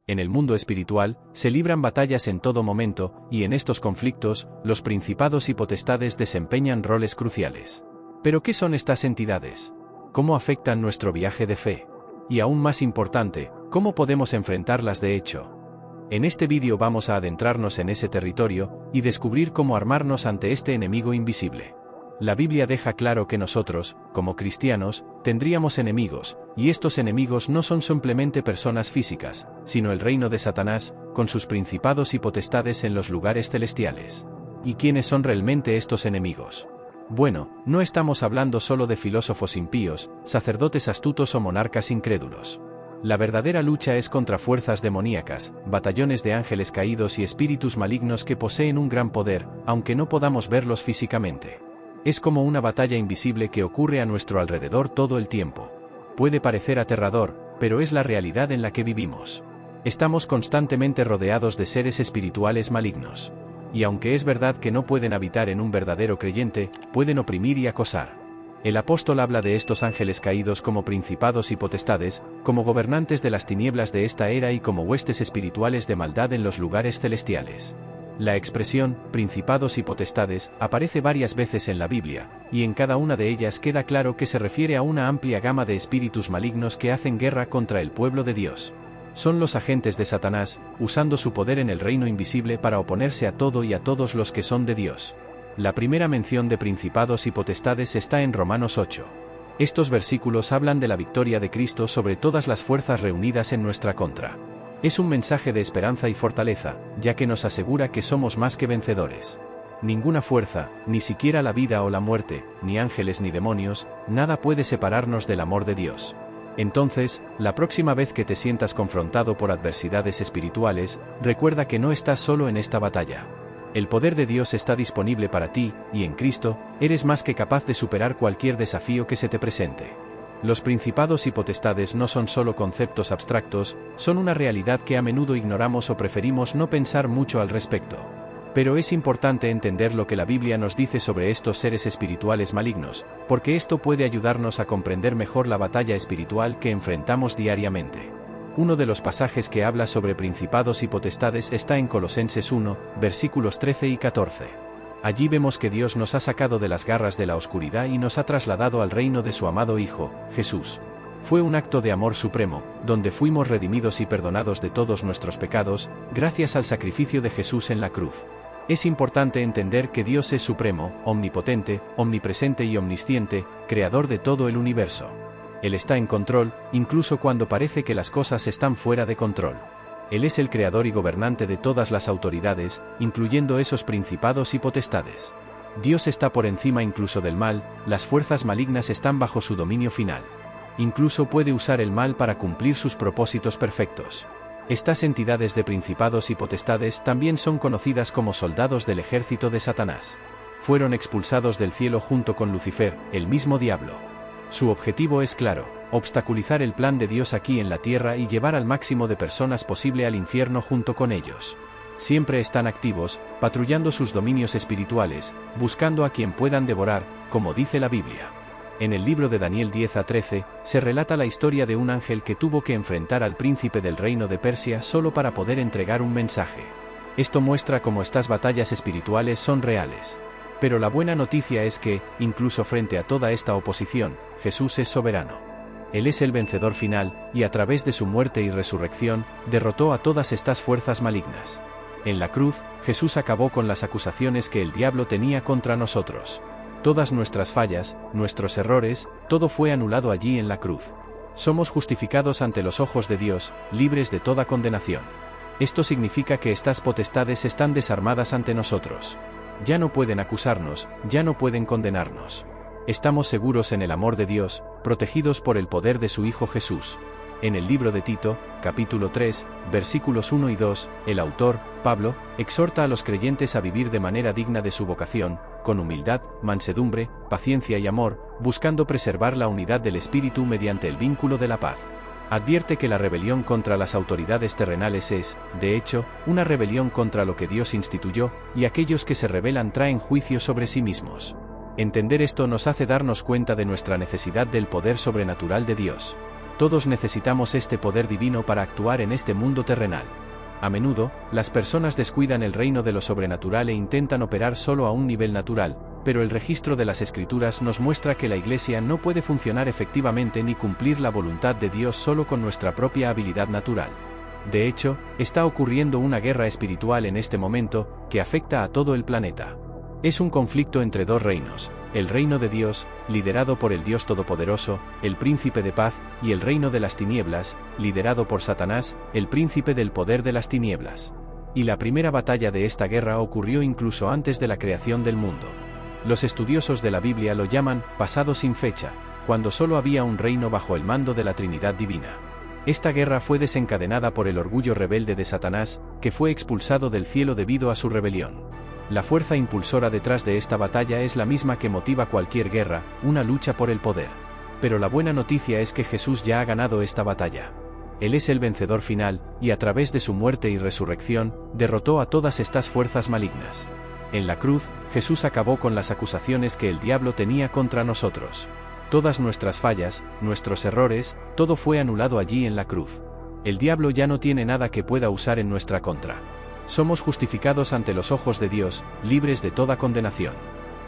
En el mundo espiritual, se libran batallas en todo momento, y en estos conflictos, los principados y potestades desempeñan roles cruciales. ¿Pero qué son estas entidades? ¿Cómo afectan nuestro viaje de fe? Y aún más importante, ¿cómo podemos enfrentarlas de hecho? En este vídeo vamos a adentrarnos en ese territorio, y descubrir cómo armarnos ante este enemigo invisible. La Biblia deja claro que nosotros, como cristianos, tendríamos enemigos, y estos enemigos no son simplemente personas físicas, sino el reino de Satanás, con sus principados y potestades en los lugares celestiales. ¿Y quiénes son realmente estos enemigos? Bueno, no estamos hablando solo de filósofos impíos, sacerdotes astutos o monarcas incrédulos. La verdadera lucha es contra fuerzas demoníacas, batallones de ángeles caídos y espíritus malignos que poseen un gran poder, aunque no podamos verlos físicamente. Es como una batalla invisible que ocurre a nuestro alrededor todo el tiempo. Puede parecer aterrador, pero es la realidad en la que vivimos. Estamos constantemente rodeados de seres espirituales malignos. Y aunque es verdad que no pueden habitar en un verdadero creyente, pueden oprimir y acosar. El apóstol habla de estos ángeles caídos como principados y potestades, como gobernantes de las tinieblas de esta era y como huestes espirituales de maldad en los lugares celestiales. La expresión, principados y potestades, aparece varias veces en la Biblia, y en cada una de ellas queda claro que se refiere a una amplia gama de espíritus malignos que hacen guerra contra el pueblo de Dios. Son los agentes de Satanás, usando su poder en el reino invisible para oponerse a todo y a todos los que son de Dios. La primera mención de principados y potestades está en Romanos 8. Estos versículos hablan de la victoria de Cristo sobre todas las fuerzas reunidas en nuestra contra. Es un mensaje de esperanza y fortaleza, ya que nos asegura que somos más que vencedores. Ninguna fuerza, ni siquiera la vida o la muerte, ni ángeles ni demonios, nada puede separarnos del amor de Dios. Entonces, la próxima vez que te sientas confrontado por adversidades espirituales, recuerda que no estás solo en esta batalla. El poder de Dios está disponible para ti, y en Cristo, eres más que capaz de superar cualquier desafío que se te presente. Los principados y potestades no son solo conceptos abstractos, son una realidad que a menudo ignoramos o preferimos no pensar mucho al respecto. Pero es importante entender lo que la Biblia nos dice sobre estos seres espirituales malignos, porque esto puede ayudarnos a comprender mejor la batalla espiritual que enfrentamos diariamente. Uno de los pasajes que habla sobre principados y potestades está en Colosenses 1, versículos 13 y 14. Allí vemos que Dios nos ha sacado de las garras de la oscuridad y nos ha trasladado al reino de su amado Hijo, Jesús. Fue un acto de amor supremo, donde fuimos redimidos y perdonados de todos nuestros pecados, gracias al sacrificio de Jesús en la cruz. Es importante entender que Dios es supremo, omnipotente, omnipresente y omnisciente, creador de todo el universo. Él está en control, incluso cuando parece que las cosas están fuera de control. Él es el creador y gobernante de todas las autoridades, incluyendo esos principados y potestades. Dios está por encima incluso del mal, las fuerzas malignas están bajo su dominio final. Incluso puede usar el mal para cumplir sus propósitos perfectos. Estas entidades de principados y potestades también son conocidas como soldados del ejército de Satanás. Fueron expulsados del cielo junto con Lucifer, el mismo diablo. Su objetivo es claro: obstaculizar el plan de Dios aquí en la tierra y llevar al máximo de personas posible al infierno junto con ellos. Siempre están activos, patrullando sus dominios espirituales, buscando a quien puedan devorar, como dice la Biblia. En el libro de Daniel 10 a 13, se relata la historia de un ángel que tuvo que enfrentar al príncipe del reino de Persia solo para poder entregar un mensaje. Esto muestra cómo estas batallas espirituales son reales. Pero la buena noticia es que, incluso frente a toda esta oposición, Jesús es soberano. Él es el vencedor final, y a través de su muerte y resurrección, derrotó a todas estas fuerzas malignas. En la cruz, Jesús acabó con las acusaciones que el diablo tenía contra nosotros. Todas nuestras fallas, nuestros errores, todo fue anulado allí en la cruz. Somos justificados ante los ojos de Dios, libres de toda condenación. Esto significa que estas potestades están desarmadas ante nosotros. Ya no pueden acusarnos, ya no pueden condenarnos. Estamos seguros en el amor de Dios, protegidos por el poder de su Hijo Jesús. En el libro de Tito, capítulo 3, versículos 1 y 2, el autor, Pablo, exhorta a los creyentes a vivir de manera digna de su vocación, con humildad, mansedumbre, paciencia y amor, buscando preservar la unidad del espíritu mediante el vínculo de la paz. Advierte que la rebelión contra las autoridades terrenales es, de hecho, una rebelión contra lo que Dios instituyó, y aquellos que se rebelan traen juicio sobre sí mismos. Entender esto nos hace darnos cuenta de nuestra necesidad del poder sobrenatural de Dios. Todos necesitamos este poder divino para actuar en este mundo terrenal. A menudo, las personas descuidan el reino de lo sobrenatural e intentan operar solo a un nivel natural, pero el registro de las Escrituras nos muestra que la Iglesia no puede funcionar efectivamente ni cumplir la voluntad de Dios solo con nuestra propia habilidad natural. De hecho, está ocurriendo una guerra espiritual en este momento, que afecta a todo el planeta. Es un conflicto entre dos reinos, el reino de Dios, liderado por el Dios Todopoderoso, el príncipe de paz, y el reino de las tinieblas, liderado por Satanás, el príncipe del poder de las tinieblas. Y la primera batalla de esta guerra ocurrió incluso antes de la creación del mundo. Los estudiosos de la Biblia lo llaman pasado sin fecha, cuando solo había un reino bajo el mando de la Trinidad Divina. Esta guerra fue desencadenada por el orgullo rebelde de Satanás, que fue expulsado del cielo debido a su rebelión. La fuerza impulsora detrás de esta batalla es la misma que motiva cualquier guerra, una lucha por el poder. Pero la buena noticia es que Jesús ya ha ganado esta batalla. Él es el vencedor final, y a través de su muerte y resurrección, derrotó a todas estas fuerzas malignas. En la cruz, Jesús acabó con las acusaciones que el diablo tenía contra nosotros. Todas nuestras fallas, nuestros errores, todo fue anulado allí en la cruz. El diablo ya no tiene nada que pueda usar en nuestra contra. Somos justificados ante los ojos de Dios, libres de toda condenación.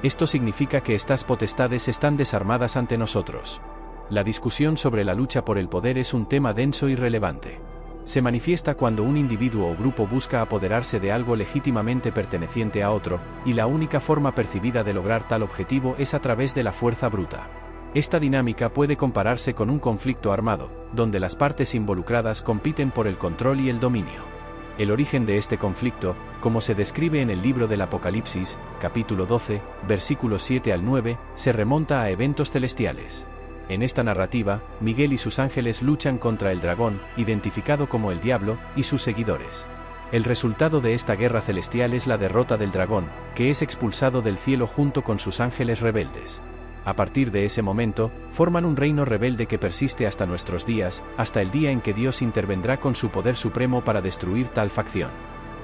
Esto significa que estas potestades están desarmadas ante nosotros. La discusión sobre la lucha por el poder es un tema denso y relevante. Se manifiesta cuando un individuo o grupo busca apoderarse de algo legítimamente perteneciente a otro, y la única forma percibida de lograr tal objetivo es a través de la fuerza bruta. Esta dinámica puede compararse con un conflicto armado, donde las partes involucradas compiten por el control y el dominio. El origen de este conflicto, como se describe en el libro del Apocalipsis, capítulo 12, versículos 7 al 9, se remonta a eventos celestiales. En esta narrativa, Miguel y sus ángeles luchan contra el dragón, identificado como el diablo, y sus seguidores. El resultado de esta guerra celestial es la derrota del dragón, que es expulsado del cielo junto con sus ángeles rebeldes. A partir de ese momento, forman un reino rebelde que persiste hasta nuestros días, hasta el día en que Dios intervendrá con su poder supremo para destruir tal facción.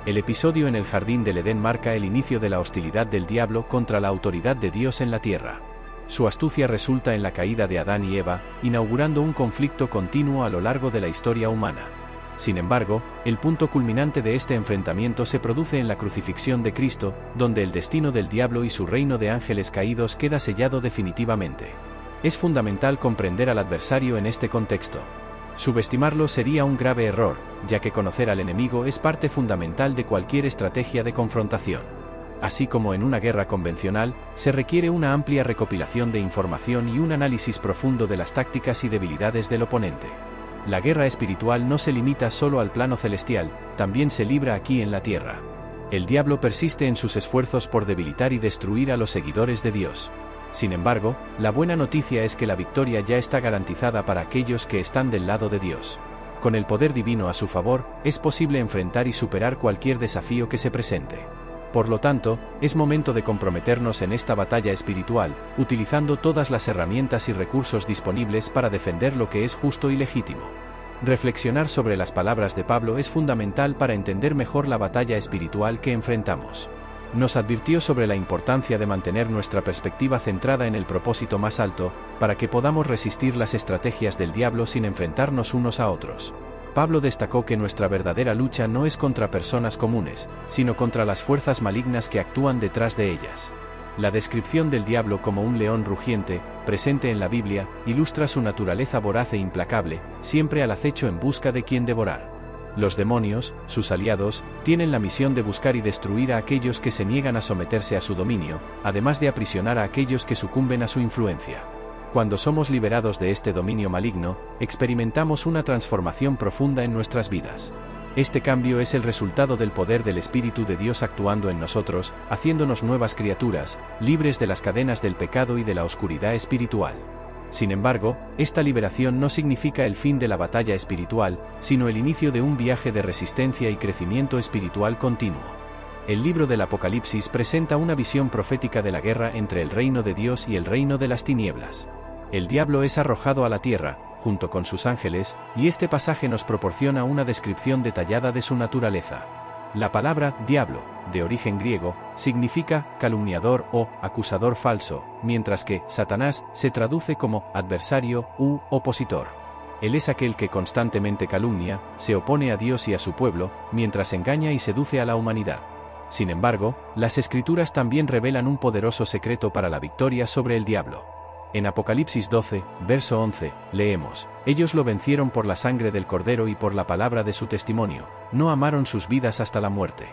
El episodio en el Jardín del Edén marca el inicio de la hostilidad del diablo contra la autoridad de Dios en la tierra. Su astucia resulta en la caída de Adán y Eva, inaugurando un conflicto continuo a lo largo de la historia humana. Sin embargo, el punto culminante de este enfrentamiento se produce en la crucifixión de Cristo, donde el destino del diablo y su reino de ángeles caídos queda sellado definitivamente. Es fundamental comprender al adversario en este contexto. Subestimarlo sería un grave error, ya que conocer al enemigo es parte fundamental de cualquier estrategia de confrontación. Así como en una guerra convencional, se requiere una amplia recopilación de información y un análisis profundo de las tácticas y debilidades del oponente. La guerra espiritual no se limita solo al plano celestial, también se libra aquí en la tierra. El diablo persiste en sus esfuerzos por debilitar y destruir a los seguidores de Dios. Sin embargo, la buena noticia es que la victoria ya está garantizada para aquellos que están del lado de Dios. Con el poder divino a su favor, es posible enfrentar y superar cualquier desafío que se presente. Por lo tanto, es momento de comprometernos en esta batalla espiritual, utilizando todas las herramientas y recursos disponibles para defender lo que es justo y legítimo. Reflexionar sobre las palabras de Pablo es fundamental para entender mejor la batalla espiritual que enfrentamos. Nos advirtió sobre la importancia de mantener nuestra perspectiva centrada en el propósito más alto, para que podamos resistir las estrategias del diablo sin enfrentarnos unos a otros. Pablo destacó que nuestra verdadera lucha no es contra personas comunes, sino contra las fuerzas malignas que actúan detrás de ellas. La descripción del diablo como un león rugiente, presente en la Biblia, ilustra su naturaleza voraz e implacable, siempre al acecho en busca de quien devorar. Los demonios, sus aliados, tienen la misión de buscar y destruir a aquellos que se niegan a someterse a su dominio, además de aprisionar a aquellos que sucumben a su influencia. Cuando somos liberados de este dominio maligno, experimentamos una transformación profunda en nuestras vidas. Este cambio es el resultado del poder del Espíritu de Dios actuando en nosotros, haciéndonos nuevas criaturas, libres de las cadenas del pecado y de la oscuridad espiritual. Sin embargo, esta liberación no significa el fin de la batalla espiritual, sino el inicio de un viaje de resistencia y crecimiento espiritual continuo. El libro del Apocalipsis presenta una visión profética de la guerra entre el reino de Dios y el reino de las tinieblas. El diablo es arrojado a la tierra, junto con sus ángeles, y este pasaje nos proporciona una descripción detallada de su naturaleza. La palabra diablo, de origen griego, significa calumniador o acusador falso, mientras que Satanás se traduce como adversario u opositor. Él es aquel que constantemente calumnia, se opone a Dios y a su pueblo, mientras engaña y seduce a la humanidad. Sin embargo, las Escrituras también revelan un poderoso secreto para la victoria sobre el diablo. En Apocalipsis 12, verso 11, leemos: «Ellos lo vencieron por la sangre del Cordero y por la palabra de su testimonio, no amaron sus vidas hasta la muerte».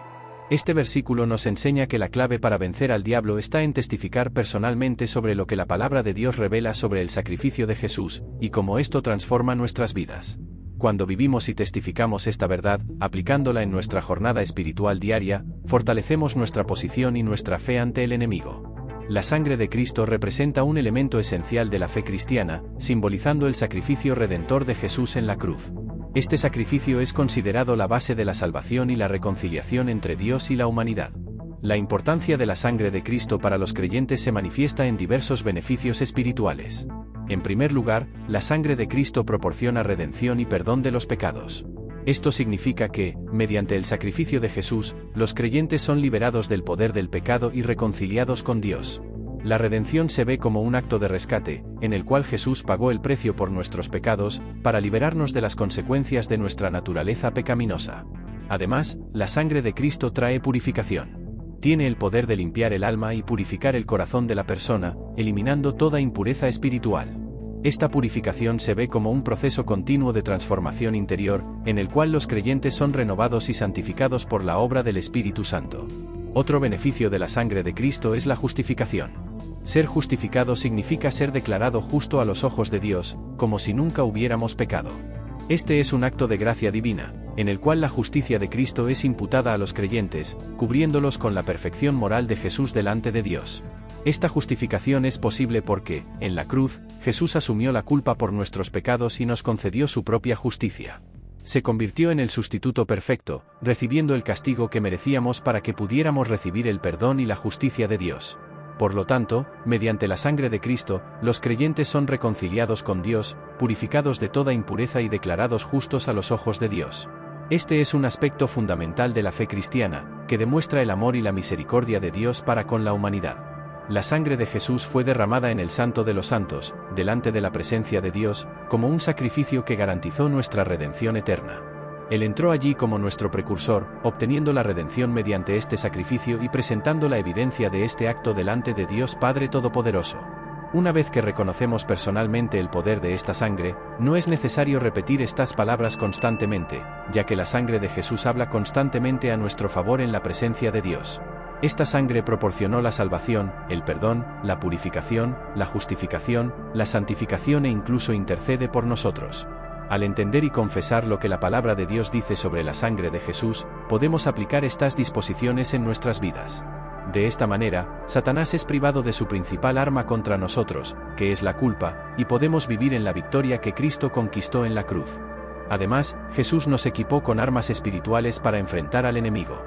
Este versículo nos enseña que la clave para vencer al diablo está en testificar personalmente sobre lo que la palabra de Dios revela sobre el sacrificio de Jesús, y cómo esto transforma nuestras vidas. Cuando vivimos y testificamos esta verdad, aplicándola en nuestra jornada espiritual diaria, fortalecemos nuestra posición y nuestra fe ante el enemigo. La sangre de Cristo representa un elemento esencial de la fe cristiana, simbolizando el sacrificio redentor de Jesús en la cruz. Este sacrificio es considerado la base de la salvación y la reconciliación entre Dios y la humanidad. La importancia de la sangre de Cristo para los creyentes se manifiesta en diversos beneficios espirituales. En primer lugar, la sangre de Cristo proporciona redención y perdón de los pecados. Esto significa que, mediante el sacrificio de Jesús, los creyentes son liberados del poder del pecado y reconciliados con Dios. La redención se ve como un acto de rescate, en el cual Jesús pagó el precio por nuestros pecados, para liberarnos de las consecuencias de nuestra naturaleza pecaminosa. Además, la sangre de Cristo trae purificación. Tiene el poder de limpiar el alma y purificar el corazón de la persona, eliminando toda impureza espiritual. Esta purificación se ve como un proceso continuo de transformación interior, en el cual los creyentes son renovados y santificados por la obra del Espíritu Santo. Otro beneficio de la sangre de Cristo es la justificación. Ser justificado significa ser declarado justo a los ojos de Dios, como si nunca hubiéramos pecado. Este es un acto de gracia divina, en el cual la justicia de Cristo es imputada a los creyentes, cubriéndolos con la perfección moral de Jesús delante de Dios. Esta justificación es posible porque, en la cruz, Jesús asumió la culpa por nuestros pecados y nos concedió su propia justicia. Se convirtió en el sustituto perfecto, recibiendo el castigo que merecíamos para que pudiéramos recibir el perdón y la justicia de Dios. Por lo tanto, mediante la sangre de Cristo, los creyentes son reconciliados con Dios, purificados de toda impureza y declarados justos a los ojos de Dios. Este es un aspecto fundamental de la fe cristiana, que demuestra el amor y la misericordia de Dios para con la humanidad. La sangre de Jesús fue derramada en el Santo de los Santos, delante de la presencia de Dios, como un sacrificio que garantizó nuestra redención eterna. Él entró allí como nuestro precursor, obteniendo la redención mediante este sacrificio y presentando la evidencia de este acto delante de Dios Padre Todopoderoso. Una vez que reconocemos personalmente el poder de esta sangre, no es necesario repetir estas palabras constantemente, ya que la sangre de Jesús habla constantemente a nuestro favor en la presencia de Dios. Esta sangre proporcionó la salvación, el perdón, la purificación, la justificación, la santificación e incluso intercede por nosotros. Al entender y confesar lo que la palabra de Dios dice sobre la sangre de Jesús, podemos aplicar estas disposiciones en nuestras vidas. De esta manera, Satanás es privado de su principal arma contra nosotros, que es la culpa, y podemos vivir en la victoria que Cristo conquistó en la cruz. Además, Jesús nos equipó con armas espirituales para enfrentar al enemigo.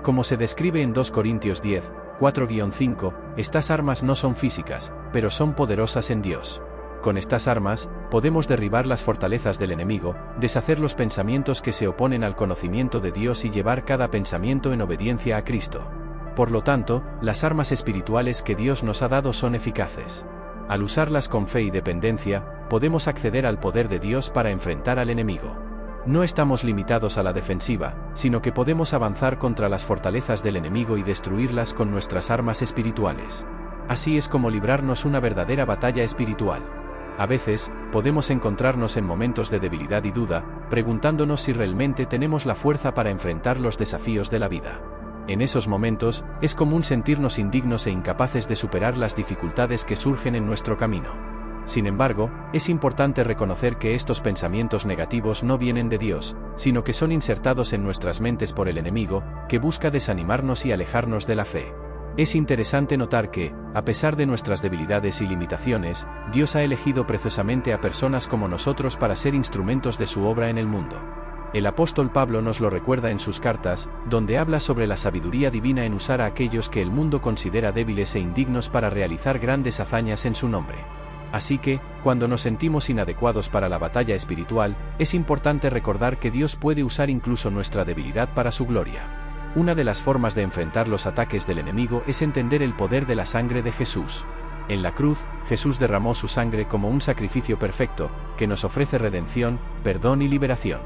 Como se describe en 2 Corintios 10, 4-5, estas armas no son físicas, pero son poderosas en Dios. Con estas armas, podemos derribar las fortalezas del enemigo, deshacer los pensamientos que se oponen al conocimiento de Dios y llevar cada pensamiento en obediencia a Cristo. Por lo tanto, las armas espirituales que Dios nos ha dado son eficaces. Al usarlas con fe y dependencia, podemos acceder al poder de Dios para enfrentar al enemigo. No estamos limitados a la defensiva, sino que podemos avanzar contra las fortalezas del enemigo y destruirlas con nuestras armas espirituales. Así es como librarnos una verdadera batalla espiritual. A veces, podemos encontrarnos en momentos de debilidad y duda, preguntándonos si realmente tenemos la fuerza para enfrentar los desafíos de la vida. En esos momentos, es común sentirnos indignos e incapaces de superar las dificultades que surgen en nuestro camino. Sin embargo, es importante reconocer que estos pensamientos negativos no vienen de Dios, sino que son insertados en nuestras mentes por el enemigo, que busca desanimarnos y alejarnos de la fe. Es interesante notar que, a pesar de nuestras debilidades y limitaciones, Dios ha elegido preciosamente a personas como nosotros para ser instrumentos de su obra en el mundo. El apóstol Pablo nos lo recuerda en sus cartas, donde habla sobre la sabiduría divina en usar a aquellos que el mundo considera débiles e indignos para realizar grandes hazañas en su nombre. Así que, cuando nos sentimos inadecuados para la batalla espiritual, es importante recordar que Dios puede usar incluso nuestra debilidad para su gloria. Una de las formas de enfrentar los ataques del enemigo es entender el poder de la sangre de Jesús. En la cruz, Jesús derramó su sangre como un sacrificio perfecto, que nos ofrece redención, perdón y liberación.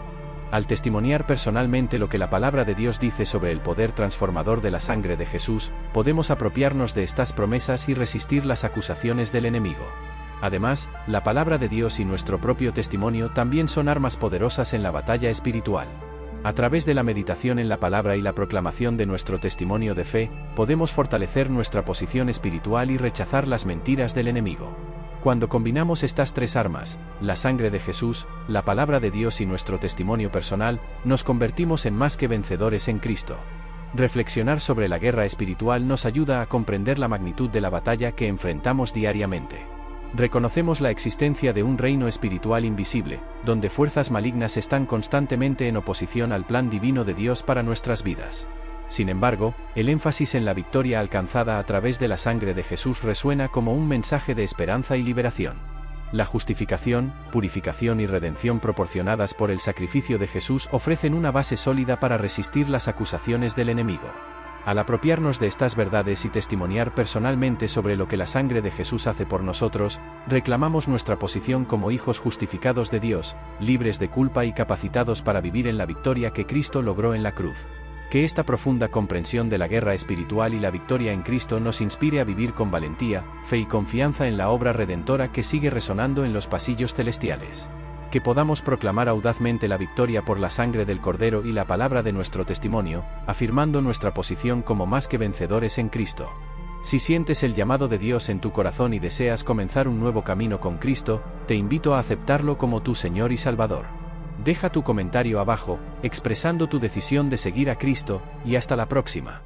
Al testimoniar personalmente lo que la palabra de Dios dice sobre el poder transformador de la sangre de Jesús, podemos apropiarnos de estas promesas y resistir las acusaciones del enemigo. Además, la palabra de Dios y nuestro propio testimonio también son armas poderosas en la batalla espiritual. A través de la meditación en la palabra y la proclamación de nuestro testimonio de fe, podemos fortalecer nuestra posición espiritual y rechazar las mentiras del enemigo. Cuando combinamos estas tres armas, la sangre de Jesús, la palabra de Dios y nuestro testimonio personal, nos convertimos en más que vencedores en Cristo. Reflexionar sobre la guerra espiritual nos ayuda a comprender la magnitud de la batalla que enfrentamos diariamente. Reconocemos la existencia de un reino espiritual invisible, donde fuerzas malignas están constantemente en oposición al plan divino de Dios para nuestras vidas. Sin embargo, el énfasis en la victoria alcanzada a través de la sangre de Jesús resuena como un mensaje de esperanza y liberación. La justificación, purificación y redención proporcionadas por el sacrificio de Jesús ofrecen una base sólida para resistir las acusaciones del enemigo. Al apropiarnos de estas verdades y testimoniar personalmente sobre lo que la sangre de Jesús hace por nosotros, reclamamos nuestra posición como hijos justificados de Dios, libres de culpa y capacitados para vivir en la victoria que Cristo logró en la cruz. Que esta profunda comprensión de la guerra espiritual y la victoria en Cristo nos inspire a vivir con valentía, fe y confianza en la obra redentora que sigue resonando en los pasillos celestiales. Que podamos proclamar audazmente la victoria por la sangre del Cordero y la palabra de nuestro testimonio, afirmando nuestra posición como más que vencedores en Cristo. Si sientes el llamado de Dios en tu corazón y deseas comenzar un nuevo camino con Cristo, te invito a aceptarlo como tu Señor y Salvador. Deja tu comentario abajo, expresando tu decisión de seguir a Cristo, y hasta la próxima.